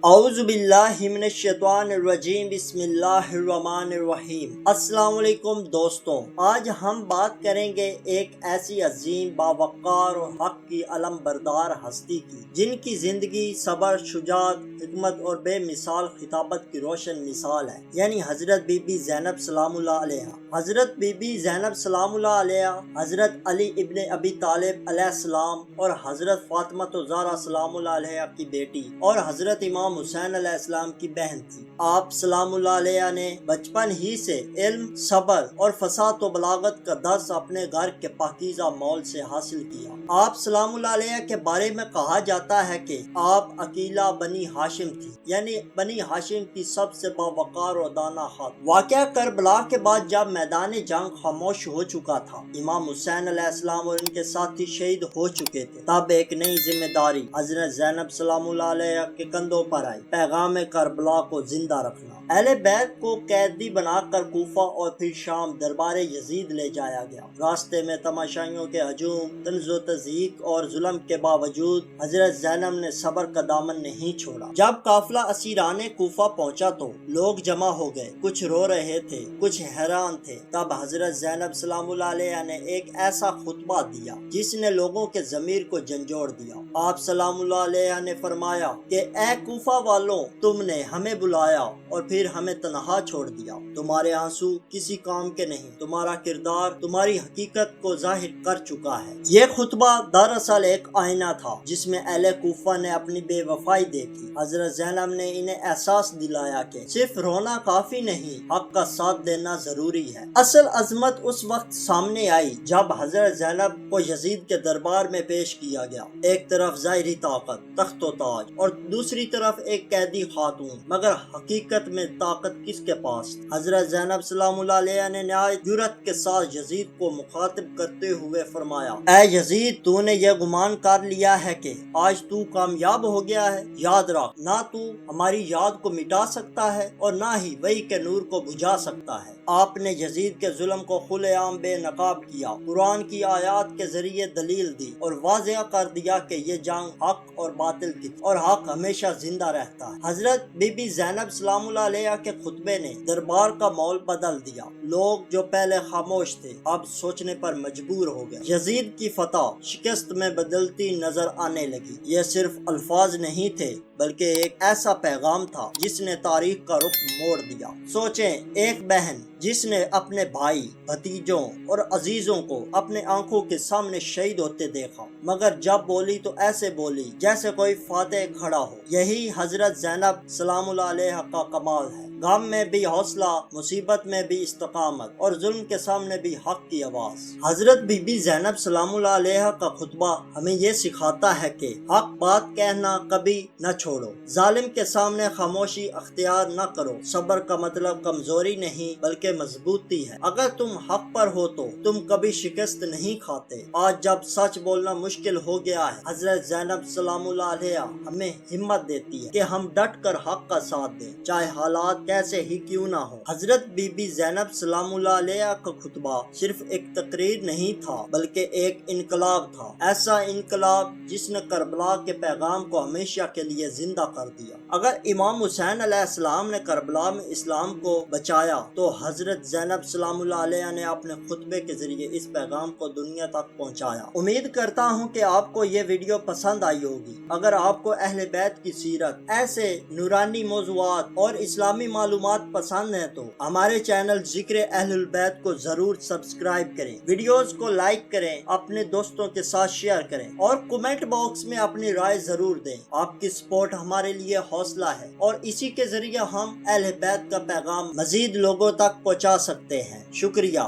اعوذ باللہ من الشیطان الرجیم بسم اللہ الرحمن الرحیم۔ السلام علیکم دوستوں، آج ہم بات کریں گے ایک ایسی عظیم باوقار اور حق کی علم بردار ہستی کی، جن کی زندگی صبر، شجاعت، حکمت اور بے مثال خطابت کی روشن مثال ہے، یعنی حضرت بی بی زینب سلام اللہ علیہ۔ حضرت بی بی زینب سلام اللہ علیہ حضرت علی ابن ابی طالب علیہ السلام اور حضرت فاطمہ الزہرا سلام اللہ علیہ کی بیٹی اور حضرت امام حسین علیہ السلام کی بہن تھی۔ آپ سلام اللہ علیہ نے بچپن ہی سے علم، صبر اور فصاحت و بلاغت کا درس اپنے گھر کے پاکیزہ ماحول سے حاصل کیا۔ آپ سلام اللہ علیہ کے بارے میں کہا جاتا ہے کہ آپ عقیلہ بنی ہاشم تھی، یعنی بنی ہاشم کی سب سے باوقار و دانا خاتون۔ واقعہ کربلا کے بعد جب میدان جنگ خاموش ہو چکا تھا، امام حسین علیہ السلام اور ان کے ساتھی شہید ہو چکے تھے، تب ایک نئی ذمہ داری حضرت زینب سلام اللہ علیہ کے کندھوں پر آئی: پیغام کربلا کو زندہ رکھنا۔ اہل بیت کو قیدی بنا کر کوفہ اور پھر شام دربار یزید لے جایا گیا۔ راستے میں تماشائیوں کے ہجوم، طنز و تضحیک اور ظلم کے باوجود حضرت زینب نے صبر کا دامن نہیں چھوڑا۔ جب قافلہ اسیران کوفہ پہنچا تو لوگ جمع ہو گئے، کچھ رو رہے تھے، کچھ حیران تھے۔ تب حضرت زینب سلام اللہ علیہ نے ایک ایسا خطبہ دیا جس نے لوگوں کے ضمیر کو جھنجھوڑ دیا۔ آپ سلام اللہ علیہ نے فرمایا کہ اے کوفہ والوں، تم نے ہمیں بلایا اور پھر ہمیں تنہا چھوڑ دیا۔ تمہارے آنسو کسی کام کے نہیں، تمہارا کردار تمہاری حقیقت کو ظاہر کر چکا ہے۔ یہ خطبہ دراصل ایک آئینہ تھا جس میں اہل کوفہ نے اپنی بے وفائی دیکھی۔ حضرت زینب نے انہیں احساس دلایا کہ صرف رونا کافی نہیں، حق کا ساتھ دینا ضروری ہے۔ اصل عظمت اس وقت سامنے آئی جب حضرت زینب کو یزید کے دربار میں پیش کیا گیا۔ ایک طرف ظاہری طاقت، تخت و تاج، اور دوسری طرف ایک قیدی خاتون، مگر حقیقت میں طاقت کس کے پاس تھی؟ حضرت زینب سلام اللہ علیہ نے نہایت جرأت کے ساتھ یزید کو مخاطب کرتے ہوئے فرمایا: اے یزید، تو نے یہ گمان کر لیا ہے کہ آج تو کامیاب ہو گیا ہے؟ یاد رکھ، نہ تو ہماری یاد کو مٹا سکتا ہے اور نہ ہی وحی کے نور کو بجھا سکتا ہے۔ آپ نے یزید کے ظلم کو کھلے عام بے نقاب کیا، قرآن کی آیات کے ذریعے دلیل دی اور واضح کر دیا کہ یہ جنگ حق اور باطل کی اور حق ہمیشہ زندہ رہتا ہے۔ حضرت بی بی زینب سلام اللہ علیہ کے خطبے نے دربار کا ماحول بدل دیا۔ لوگ جو پہلے خاموش تھے اب سوچنے پر مجبور ہو گئے۔ یزید کی فتح شکست میں بدلتی نظر آنے لگی۔ یہ صرف الفاظ نہیں تھے بلکہ ایک ایسا پیغام تھا جس نے تاریخ کا رخ موڑ دیا۔ سوچیں، ایک بہن جس نے اپنے بھائی، بھتیجوں اور عزیزوں کو اپنے آنکھوں کے سامنے شہید ہوتے دیکھا، مگر جب بولی تو ایسے بولی جیسے کوئی فاتح کھڑا ہو۔ یہی حضرت زینب سلام اللہ علیہ کا کمال ہے۔ غم میں بھی حوصلہ، مصیبت میں بھی استقامت، اور ظلم کے سامنے بھی حق کی آواز۔ حضرت بی بی زینب سلام اللہ علیہ کا خطبہ ہمیں یہ سکھاتا ہے کہ حق بات کہنا کبھی نہ چھوڑو، ظالم کے سامنے خاموشی اختیار نہ کرو۔ صبر کا مطلب کمزوری نہیں بلکہ مضبوطی ہے۔ اگر تم حق پر ہو تو تم کبھی شکست نہیں کھاتے۔ آج جب سچ بولنا مشکل ہو گیا ہے، حضرت زینب سلام اللہ علیہ ہمیں ہمت دیتی ہے کہ ہم ڈٹ کر حق کا ساتھ دیں، چاہے حالات کیسے ہی کیوں نہ ہو۔ حضرت بی بی زینب سلام اللہ علیہ کا خطبہ صرف ایک تقریر نہیں تھا بلکہ ایک انقلاب تھا، ایسا انقلاب جس نے کربلا کے پیغام کو ہمیشہ کے لیے زندہ کر دیا۔ اگر امام حسین علیہ السلام نے کربلا میں اسلام کو بچایا تو حضرت زینب سلام اللہ علیہ نے اپنے خطبے کے ذریعے اس پیغام کو دنیا تک پہنچایا۔ امید کرتا ہوں کہ آپ کو یہ ویڈیو پسند آئی ہوگی۔ اگر آپ کو اہل بیت کی سیرت، ایسے نورانی موضوعات اور اسلامی معلومات پسند ہیں تو ہمارے چینل ذکر اہل البیت کو ضرور سبسکرائب کریں، ویڈیوز کو لائک کریں، اپنے دوستوں کے ساتھ شیئر کریں اور کمنٹ باکس میں اپنی رائے ضرور دیں۔ آپ کی سپورٹ ہمارے لیے حوصلہ ہے اور اسی کے ذریعے ہم اہل بیت کا پیغام مزید لوگوں تک پہنچا سکتے ہیں۔ شکریہ۔